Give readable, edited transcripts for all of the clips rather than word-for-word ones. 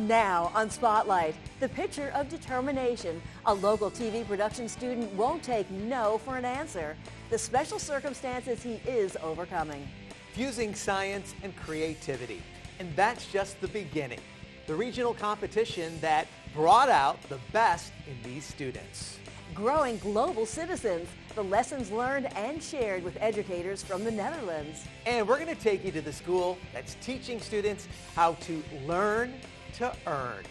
Now on Spotlight, the picture of determination. A local TV production student won't take no for an answer. The special circumstances he is overcoming. Fusing science and creativity. And that's just the beginning. The regional competition that brought out the best in these students. Growing global citizens. The lessons learned and shared with educators from the Netherlands. And we're going to take you to the school that's teaching students how to learn to earn.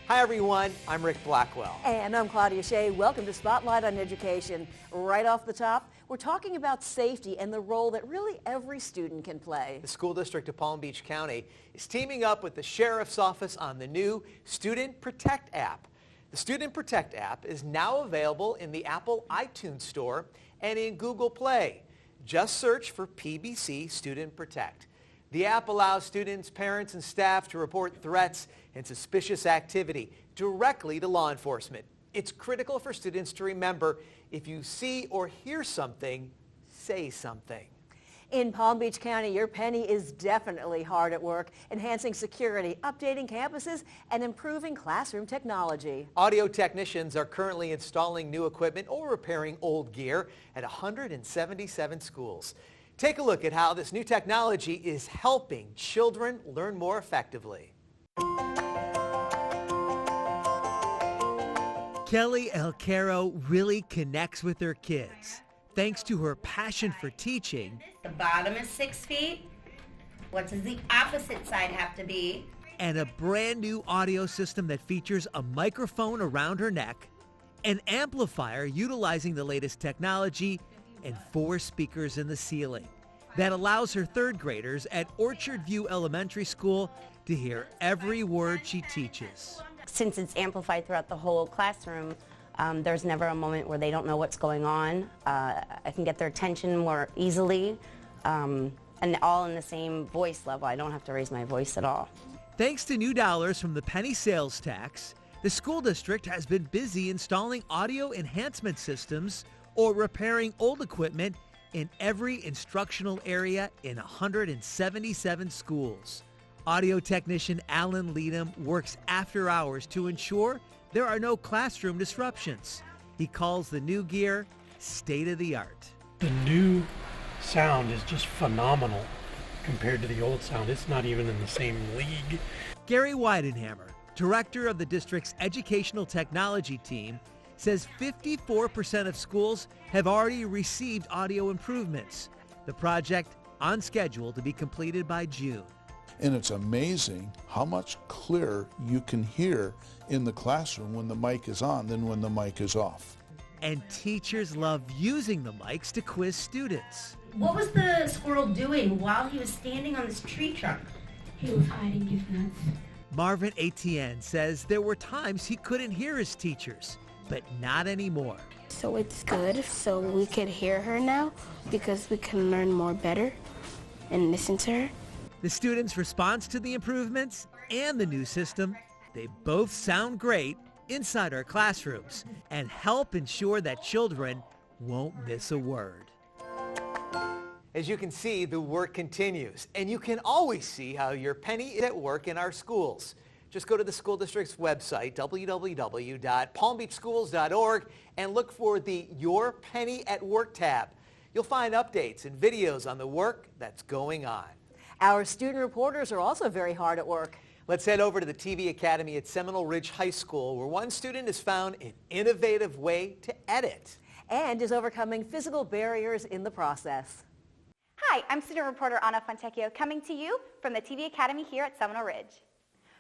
Hi everyone, I'm Rick Blackwell. And I'm Claudia Shea. Welcome to Spotlight on Education. Right off the top, we're talking about safety and the role that really every student can play. The school district of Palm Beach County is teaming up with the Sheriff's Office on the new Student Protect app. The Student Protect app is now available in the Apple iTunes Store and in Google Play. Just search for PBC Student Protect. The app allows students, parents, and staff to report threats and suspicious activity directly to law enforcement. It's critical for students to remember, if you see or hear something, say something. In Palm Beach County, your penny is definitely hard at work, enhancing security, updating campuses, and improving classroom technology. Audio technicians are currently installing new equipment or repairing old gear at 177 schools. Take a look at how this new technology is helping children learn more effectively. Kelly ALCARO really connects with her kids. Thanks to her passion for teaching. The bottom is 6 feet. What does the opposite side have to be? And a brand new audio system that features a microphone around her neck, an amplifier utilizing the latest technology, and 4 speakers in the ceiling. That allows her third graders at Orchard View Elementary School to hear every word she teaches. Since it's amplified throughout the whole classroom, there's never a moment where they don't know what's going on. I can get their attention more easily, and all in the same voice level. I don't have to raise my voice at all. Thanks to new dollars from the penny sales tax, the school district has been busy installing audio enhancement systems or repairing old equipment in every instructional area in 177 schools. Audio technician Alan LEEDOM works after hours to ensure there are no classroom disruptions. He calls the new gear state-of-the-art. The new sound is just phenomenal compared to the old sound. It's not even in the same league. Gary WEIDENHAMER, director of the district's educational technology team, says 54% of schools have already received audio improvements. The project on schedule to be completed by June. And it's amazing how much clearer you can hear in the classroom when the mic is on than when the mic is off. And teachers love using the mics to quiz students. What was the squirrel doing while he was standing on this tree trunk? He was hiding his nuts. Marvin Etienne says there were times he couldn't hear his teachers, but not anymore. So it's good, so we could hear her now because we can learn more better and listen to her. The students' response to the improvements and the new system, they both sound great inside our classrooms and help ensure that children won't miss a word. As you can see, the work continues, and you can always see how your penny is at work in our schools. Just go to the school district's website, www.palmbeachschools.org, and look for the Your Penny at Work tab. You'll find updates and videos on the work that's going on. Our student reporters are also very hard at work. Let's head over to the TV Academy at Seminole Ridge High School, where one student has found an innovative way to edit. And is overcoming physical barriers in the process. Hi, I'm student reporter Anna FONTECCHIO, coming to you from the TV Academy here at Seminole Ridge.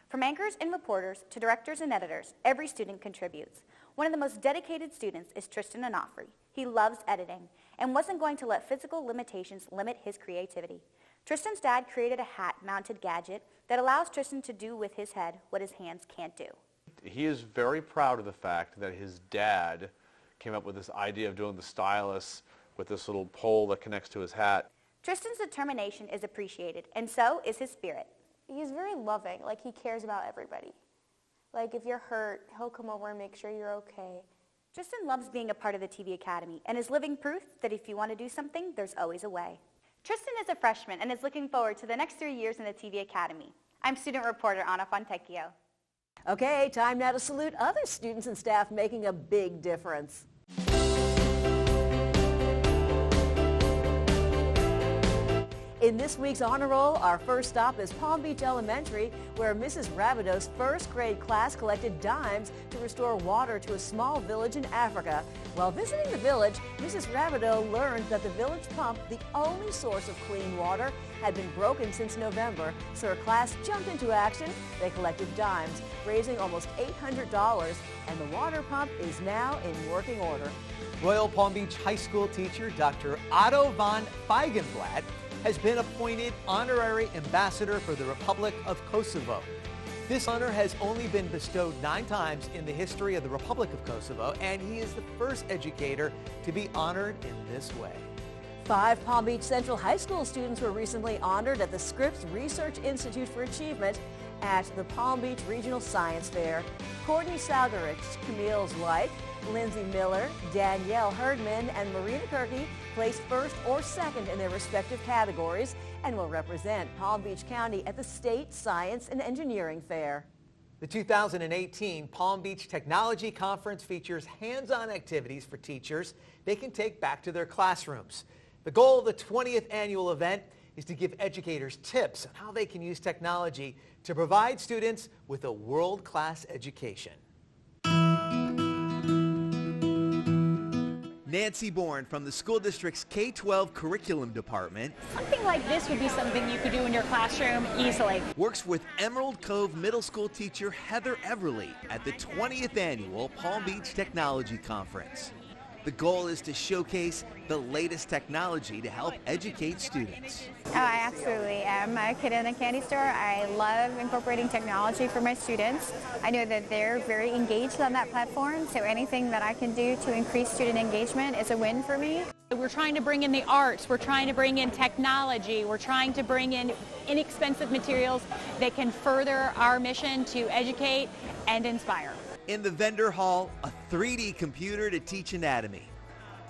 From anchors and reporters to directors and editors, every student contributes. One of the most dedicated students is Tristan Onofre. He loves editing and wasn't going to let physical limitations limit his creativity. Tristan's dad created a hat-mounted gadget that allows Tristan to do with his head what his hands can't do. He is very proud of the fact that his dad came up with this idea of doing the stylus with this little pole that connects to his hat. Tristan's determination is appreciated, and so is his spirit. He's very loving, like he cares about everybody. Like if you're hurt, he'll come over and make sure you're okay. Tristan loves being a part of the TV Academy and is living proof that if you want to do something, there's always a way. Tristan is a freshman and is looking forward to the next 3 years in the TV Academy. I'm student reporter Anna FONTECCHIO. Okay, time now to salute other students and staff making a big difference. In this week's Honor Roll, our first stop is Palm Beach Elementary, where Mrs. Rabideau's first grade class collected dimes to restore water to a small village in Africa. While visiting the village, Mrs. Rabideau learned that the village pump, the only source of clean water, had been broken since November, so her class jumped into action. They collected dimes, raising almost $800, and the water pump is now in working order. Royal Palm Beach High School teacher Dr. Otto von Feigenblatt has been appointed Honorary Ambassador for the Republic of Kosovo. This honor has only been bestowed 9 times in the history of the Republic of Kosovo, and he is the first educator to be honored in this way. 5 Palm Beach Central High School students were recently honored at the Scripps Research Institute for Achievement at the Palm Beach Regional Science Fair. Courtney Salgerich, Camille White, Lindsay Miller, Danielle Herdman, and Marina Kirky placed first or second in their respective categories and will represent Palm Beach County at the State Science and Engineering Fair. The 2018 Palm Beach Technology Conference features hands-on activities for teachers they can take back to their classrooms. The goal of the 20th annual event is to give educators tips on how they can use technology to provide students with a world-class education. Nancy Bourne from the school district's K-12 curriculum department. Something like this would be something you could do in your classroom easily. Works with Emerald Cove Middle School teacher Heather Everley at the 20th annual Palm Beach Technology Conference. The goal is to showcase the latest technology to help educate students. Oh, I absolutely am a kid in a candy store. I love incorporating technology for my students. I know that they're very engaged on that platform, so anything that I can do to increase student engagement is a win for me. We're trying to bring in the arts, we're trying to bring in technology, we're trying to bring in inexpensive materials that can further our mission to educate and inspire. In the vendor hall, a 3D computer to teach anatomy.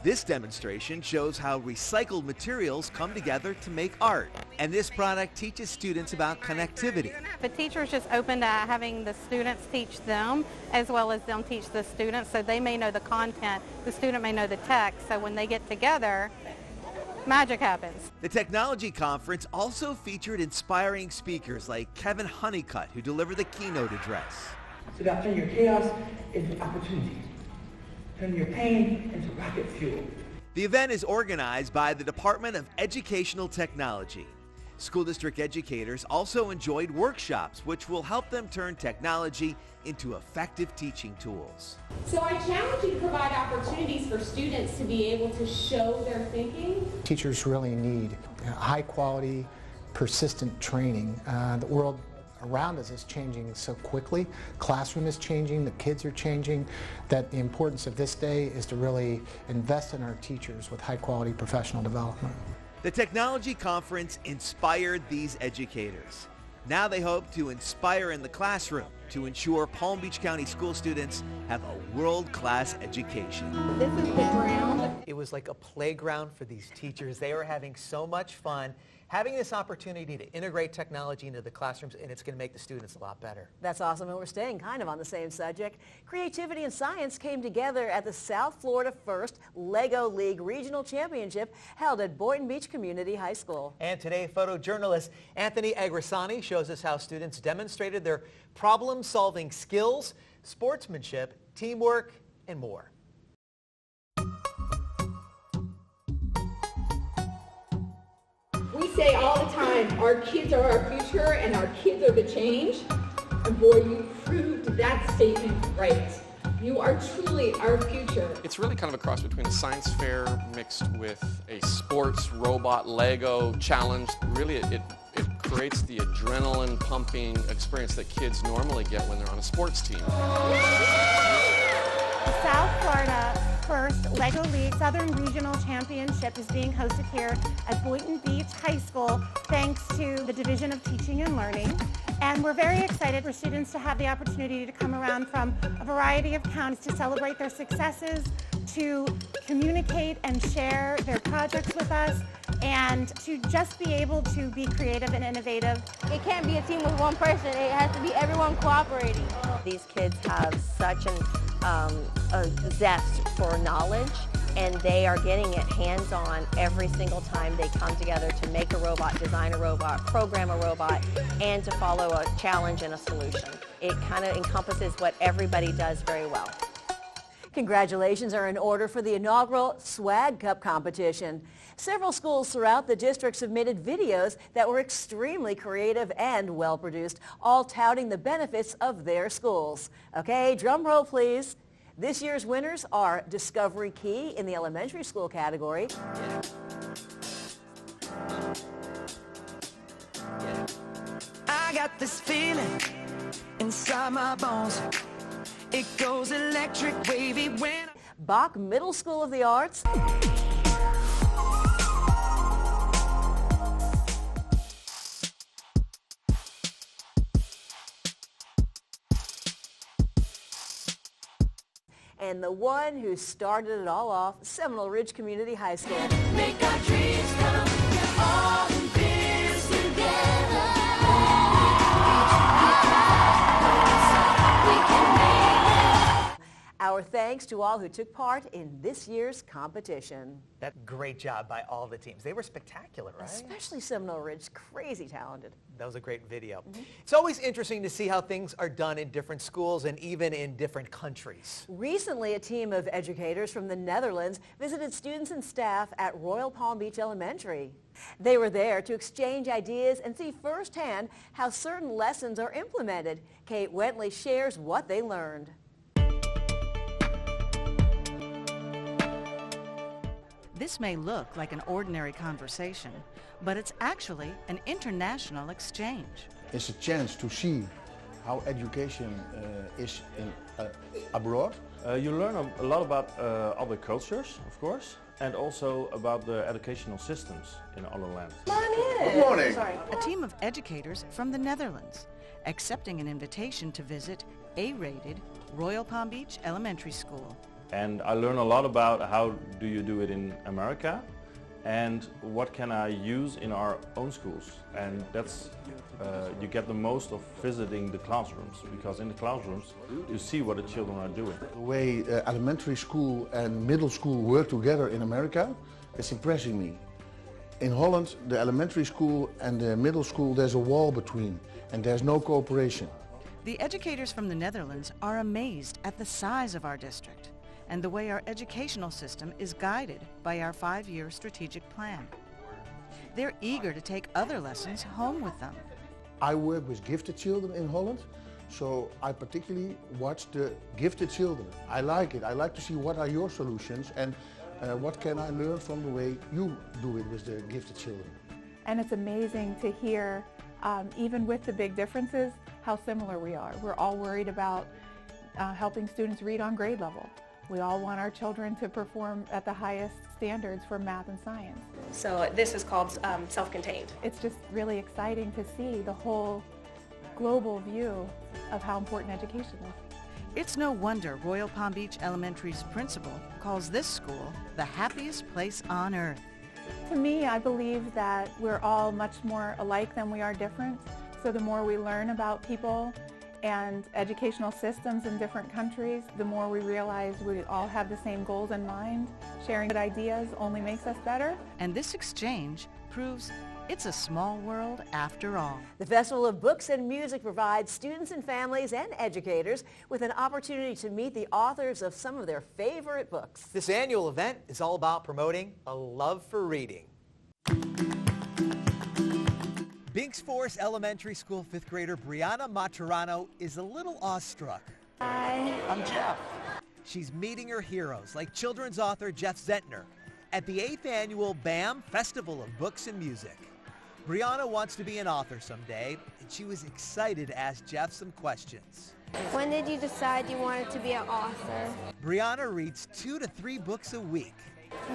This demonstration shows how recycled materials come together to make art. And this product teaches students about connectivity. The teacher is just open to having the students teach them as well as them teach the students, so they may know the content, the student may know the text, so when they get together, magic happens. The technology conference also featured inspiring speakers like Kevin Honeycutt, who delivered the keynote address. It's about turning your chaos into opportunity, turning your pain into rocket fuel. The event is organized by the Department of Educational Technology. School district educators also enjoyed workshops, which will help them turn technology into effective teaching tools. So I challenge you to provide opportunities for students to be able to show their thinking. Teachers really need high quality, persistent training. The world around us is changing so quickly. Classroom is changing, the kids are changing, that the importance of this day is to really invest in our teachers with high quality professional development. The technology conference inspired these educators. Now they hope to inspire in the classroom to ensure Palm Beach County school students have a world-class education. This is the ground. It was like a playground for these teachers. They were having so much fun having this opportunity to integrate technology into the classrooms, and it's going to make the students a lot better. That's awesome, and we're staying kind of on the same subject. Creativity and science came together at the South Florida First Lego League Regional Championship held at Boynton Beach Community High School. And today, photojournalist Anthony Agrisani shows us how students demonstrated their problem-solving skills, sportsmanship, teamwork, and more. We say all the time, our kids are our future and our kids are the change. And boy, you proved that statement right. You are truly our future. It's really kind of a cross between a science fair mixed with a sports robot Lego challenge. Really, it creates the adrenaline pumping experience that kids normally get when they're on a sports team. South Florida First Lego League Southern Regional Championship is being hosted here at Boynton Beach High School thanks to the Division of Teaching and Learning. And we're very excited for students to have the opportunity to come around from a variety of counties to celebrate their successes, to communicate and share their projects with us, and to just be able to be creative and innovative. It can't be a team with one person. It has to be everyone cooperating. These kids have such a zest for knowledge, and they are getting it hands-on every single time they come together to make a robot, design a robot, program a robot, and to follow a challenge and a solution. It kind of encompasses what everybody does very well. Congratulations are in order for the inaugural Swag Cup competition. Several schools throughout the district submitted videos that were extremely creative and well-produced, all touting the benefits of their schools. Okay, drum roll please. This year's winners are Discovery Key in the elementary school category. I got this feeling inside my bones. It goes electric wavy when Bach Middle School of the Arts. And the one who started it all off, Seminole Ridge Community High School. make our dreams come all in this together. We can make Our thanks to all who took part in this year's competition. That great job by all the teams. They were spectacular, right? Especially Seminole Ridge, crazy talented. That was a great video. It's always interesting to see how things are done in different schools and even in different countries. Recently, a team of educators from the Netherlands visited students and staff at Royal Palm Beach Elementary. They were there to exchange ideas and see firsthand how certain lessons are implemented. Kate Wentley shares what they learned. This may look like an ordinary conversation, but it's actually an international exchange. It's a chance to see how education is abroad. You learn a lot about other cultures, of course, and also about the educational systems in other lands. Good morning. A team of educators from the Netherlands, accepting an invitation to visit A-rated Royal Palm Beach Elementary School. And I learn a lot about how do you do it in America and what can I use in our own schools. And that's, you get the most of visiting the classrooms, because in the classrooms you see what the children are doing. The way elementary school and middle school work together in America, it's impressing me. In Holland, the elementary school and the middle school, there's a wall between and there's no cooperation. The educators from the Netherlands are amazed at the size of our district and the way our educational system is guided by our 5-year strategic plan. They're eager to take other lessons home with them. I work with gifted children in Holland, so I particularly watch the gifted children. I like it. I like to see what are your solutions and what can I learn from the way you do it with the gifted children. And it's amazing to hear, even with the big differences, how similar we are. We're all worried about helping students read on grade level. We all want our children to perform at the highest standards for math and science. So this is called self-contained. It's just really exciting to see the whole global view of how important education is. It's no wonder Royal Palm Beach Elementary's principal calls this school the happiest place on earth. To me, I believe that we're all much more alike than we are different. So the more we learn about people and educational systems in different countries, the more we realize we all have the same goals in mind. Sharing good ideas only makes us better. And this exchange proves it's a small world after all. The Festival of Books and Music provides students and families and educators with an opportunity to meet the authors of some of their favorite books. This annual event is all about promoting a love for reading. Binks Forest Elementary School 5th grader BRIANNA MARTURANO is a little awestruck. Hi. I'm Jeff. She's meeting her heroes like children's author Jeff Zentner at the 8th annual BAM Festival of Books and Music. BRIANNA wants to be an author someday, and she was excited to ask Jeff some questions. When did you decide you wanted to be an author? BRIANNA reads 2 to 3 books a week.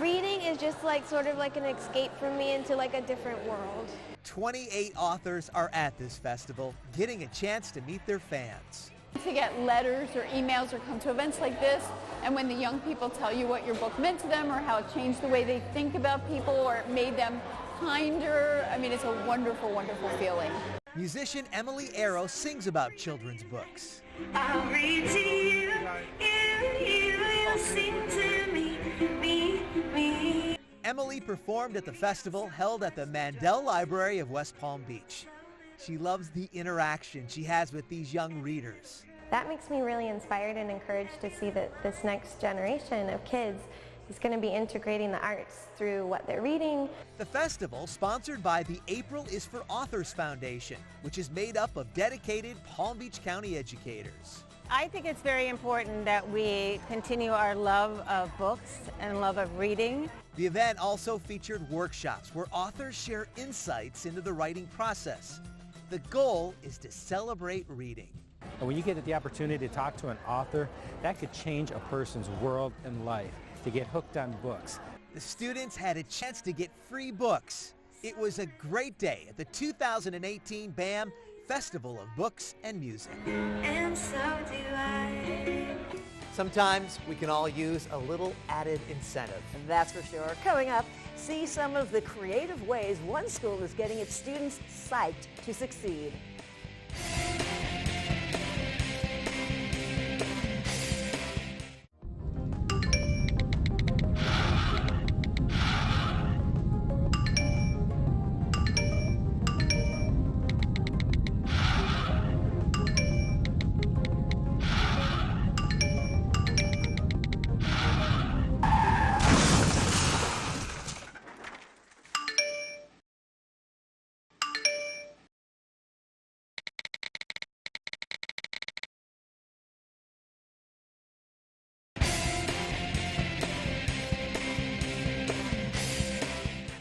Reading is just sort of like an escape for me into like a different world. 28 authors are at this festival, getting a chance to meet their fans. To get letters or emails or come to events like this, and when the young people tell you what your book meant to them or how it changed the way they think about people or it made them kinder, I mean, it's a wonderful, wonderful feeling. Musician Emily Arrow sings about children's books. I'll read to you, you sing to me, me. Emily performed at the festival held at the Mandel Library of West Palm Beach. She loves the interaction she has with these young readers. That makes me really inspired and encouraged to see that this next generation of kids is going to be integrating the arts through what they're reading. The festival, sponsored by the April is for Authors Foundation, which is made up of dedicated Palm Beach County educators. I think it's very important that we continue our love of books and love of reading. The event also featured workshops where authors share insights into the writing process. The goal is to celebrate reading. And when you get the opportunity to talk to an author, that could change a person's world and life, to get hooked on books. The students had a chance to get free books. It was a great day at the 2018 BAM Festival of Books and Music. And so do I. Sometimes we can all use a little added incentive. That's for sure. Coming up, see some of the creative ways one school is getting its students psyched to succeed.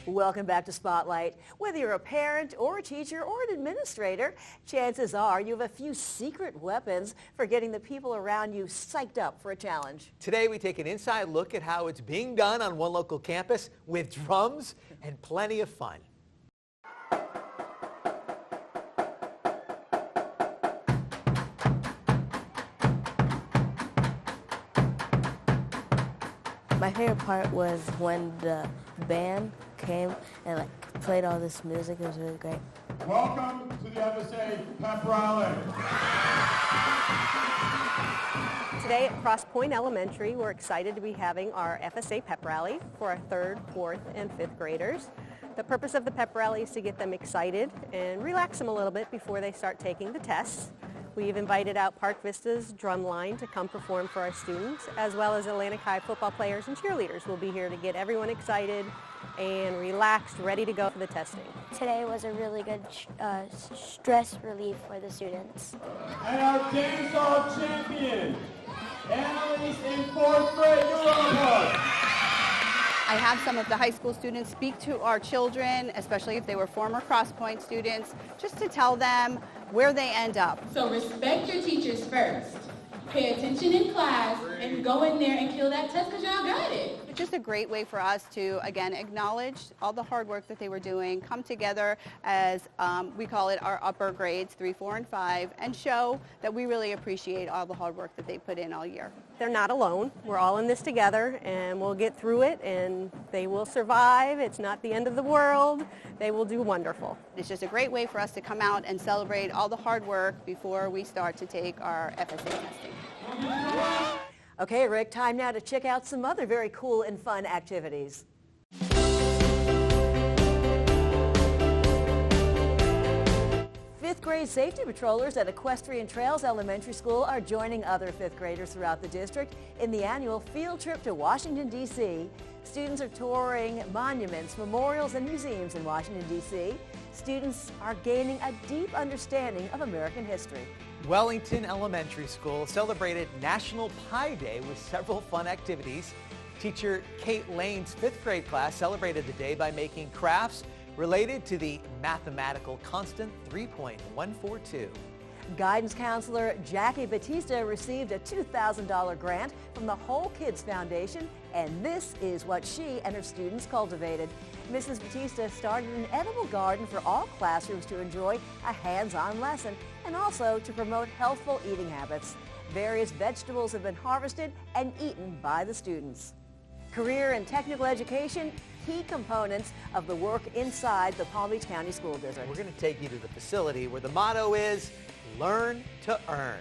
Welcome back to Spotlight. Whether you're a parent or a teacher or an administrator, chances are you have a few secret weapons for getting the people around you psyched up for a challenge. Today we take an inside look at how it's being done on one local campus with drums and plenty of fun. My favorite part was when the band came and played all this music. It was really great. Welcome to the FSA Pep Rally. Today at Crosspointe Elementary, we're excited to be having our FSA Pep Rally for our 3rd, 4th, and 5th graders. The purpose of the Pep Rally is to get them excited and relax them a little bit before they start taking the tests. We've invited out Park Vista's drumline to come perform for our students, as well as Atlantic High football players and cheerleaders will be here to get everyone excited and relaxed, ready to go for the testing. Today was a really good stress relief for the students. And our dance-off champion, Annalise in 4th grade, you're on. I have some of the high school students speak to our children, especially if they were former Crosspointe students, just to tell them where they end up. So respect your teachers first. Pay attention in class and go in there and kill that test because y'all got it. It's just a great way for us to, again, acknowledge all the hard work that they were doing, come together as we call it our upper grades, 3, 4, and 5, and show that we really appreciate all the hard work that they put in all year. They're not alone. We're all in this together and we'll get through it and they will survive. It's not the end of the world. They will do wonderful. It's just a great way for us to come out and celebrate all the hard work before we start to take our FSA testing. Okay, Rick, time now to check out some other very cool and fun activities. 5th grade safety patrollers at Equestrian Trails Elementary School are joining other 5th graders throughout the district in the annual field trip to Washington, D.C. Students are touring monuments, memorials, and museums in Washington, D.C. Students are gaining a deep understanding of American history. Wellington Elementary School celebrated National Pie Day with several fun activities. Teacher Kate Lane's 5th grade class celebrated the day by making crafts related to the mathematical constant 3.142. Guidance counselor Jackie Batista received a $2,000 grant from the Whole Kids Foundation And this is what she and her students cultivated. Mrs. Batista started an edible garden for all classrooms to enjoy a hands-on lesson and also to promote healthful eating habits. Various vegetables have been harvested and eaten by the students. Career and technical education, key components of the work inside the Palm Beach County School District. We're going to take you to the facility where the motto is, learn to earn.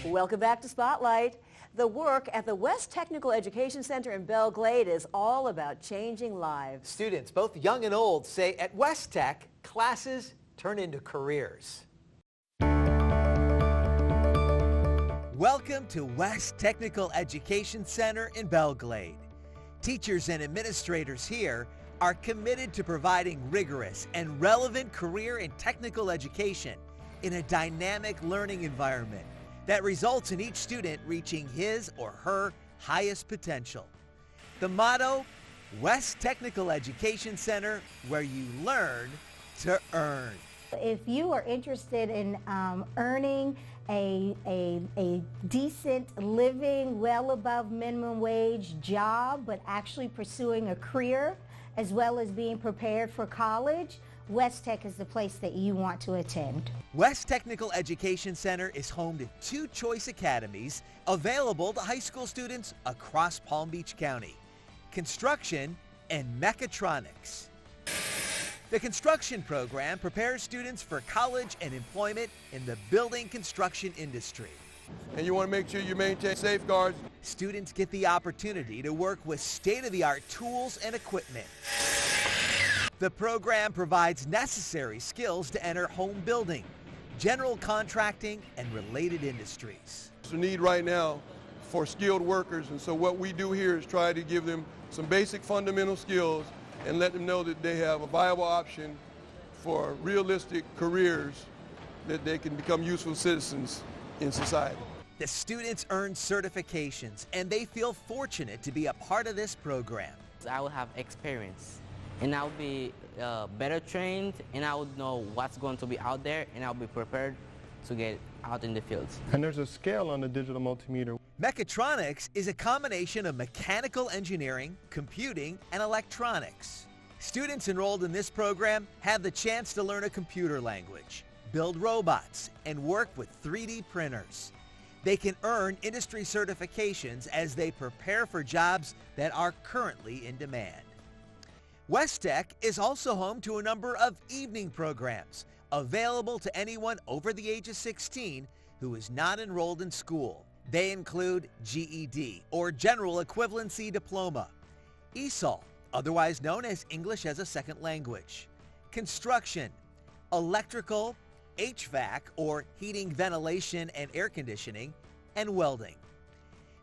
Welcome back to Spotlight. The work at the West Technical Education Center in Belle Glade is all about changing lives. Students, both young and old, say at West Tech, classes turn into careers. Welcome to West Technical Education Center in Belle Glade. Teachers and administrators here are committed to providing rigorous and relevant career and technical education in a dynamic learning environment that results in each student reaching his or her highest potential. The motto, West Technical Education Center, where you learn to earn. If you are interested in earning a decent living, well above minimum wage job, but actually pursuing a career, as well as being prepared for college, West Tech is the place that you want to attend. West Technical Education Center is home to 2 choice academies available to high school students across Palm Beach County, construction and mechatronics. The construction program prepares students for college and employment in the building construction industry. And you want to make sure you maintain safeguards. Students get the opportunity to work with state-of-the-art tools and equipment. The program provides necessary skills to enter home building, general contracting, and related industries. There's a need right now for skilled workers, and so what we do here is try to give them some basic fundamental skills and let them know that they have a viable option for realistic careers, that they can become useful citizens in society. The students earn certifications, and they feel fortunate to be a part of this program. I will have experience, and I'll be better trained, and I would know what's going to be out there, and I'll be prepared to get out in the fields. And there's a scale on the digital multimeter. Mechatronics is a combination of mechanical engineering, computing, and electronics. Students enrolled in this program have the chance to learn a computer language, build robots, and work with 3D printers. They can earn industry certifications as they prepare for jobs that are currently in demand. West Tech is also home to a number of evening programs available to anyone over the age of 16 who is not enrolled in school. They include GED, or General Equivalency Diploma, ESOL, otherwise known as English as a Second Language, construction, electrical, HVAC, or heating, ventilation, and air conditioning, and welding.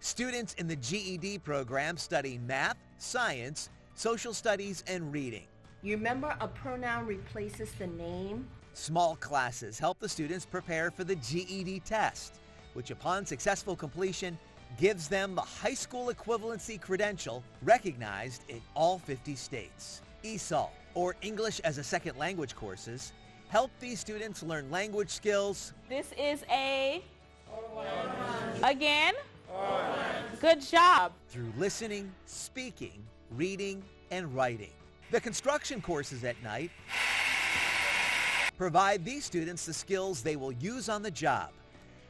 Students in the GED program study math, science, social studies, and reading. You remember a pronoun replaces the name? Small classes help the students prepare for the GED test, which upon successful completion gives them the high school equivalency credential recognized in all 50 states. ESOL, or English as a Second Language courses, help these students learn language skills. This is again, good job. Through listening, speaking, reading, and writing. The construction courses at night provide these students the skills they will use on the job.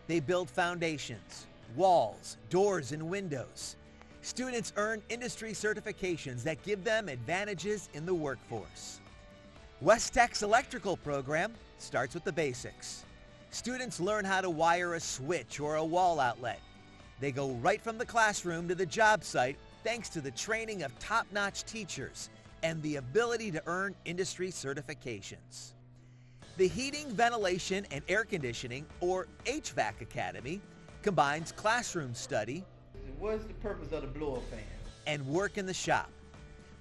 They build foundations, walls, doors, and windows. Students earn industry certifications that give them advantages in the workforce. West Tech's electrical program starts with the basics. Students learn how to wire a switch or a wall outlet. They go right from the classroom to the job site thanks to the training of top-notch teachers and the ability to earn industry certifications. The Heating, Ventilation, and Air Conditioning, or HVAC Academy, combines classroom study What's the purpose of the blower fan? and work in the shop.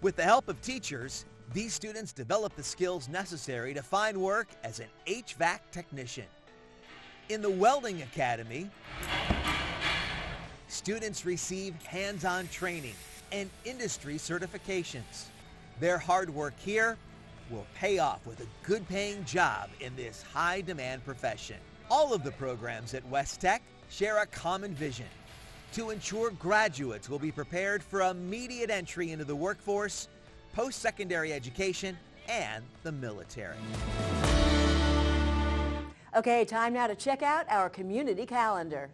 With the help of teachers, these students develop the skills necessary to find work as an HVAC technician. In the Welding Academy, students receive hands-on training and industry certifications. Their hard work here will pay off with a good-paying job in this high-demand profession. All of the programs at West Tech share a common vision to ensure graduates will be prepared for immediate entry into the workforce, post-secondary education, and the military. Okay, time now to check out our community calendar.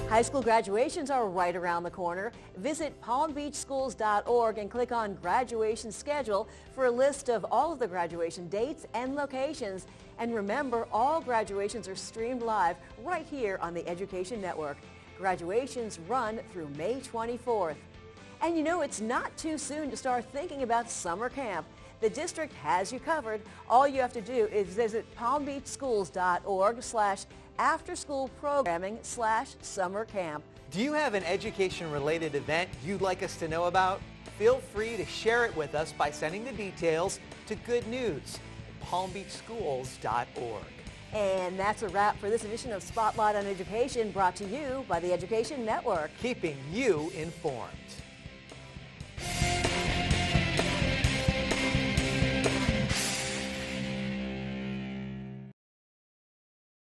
High school graduations are right around the corner. Visit palmbeachschools.org and click on Graduation Schedule for a list of all of the graduation dates and locations. And remember, all graduations are streamed live right here on the Education Network. Graduations run through May 24th. And you know, it's not too soon to start thinking about summer camp. The district has you covered. All you have to do is visit palmbeachschools.org/afterschoolprogramming/summer camp. Do you have an education-related event you'd like us to know about? Feel free to share it with us by sending the details to Good News at palmbeachschools.org. And that's a wrap for this edition of Spotlight on Education, brought to you by the Education Network. Keeping you informed.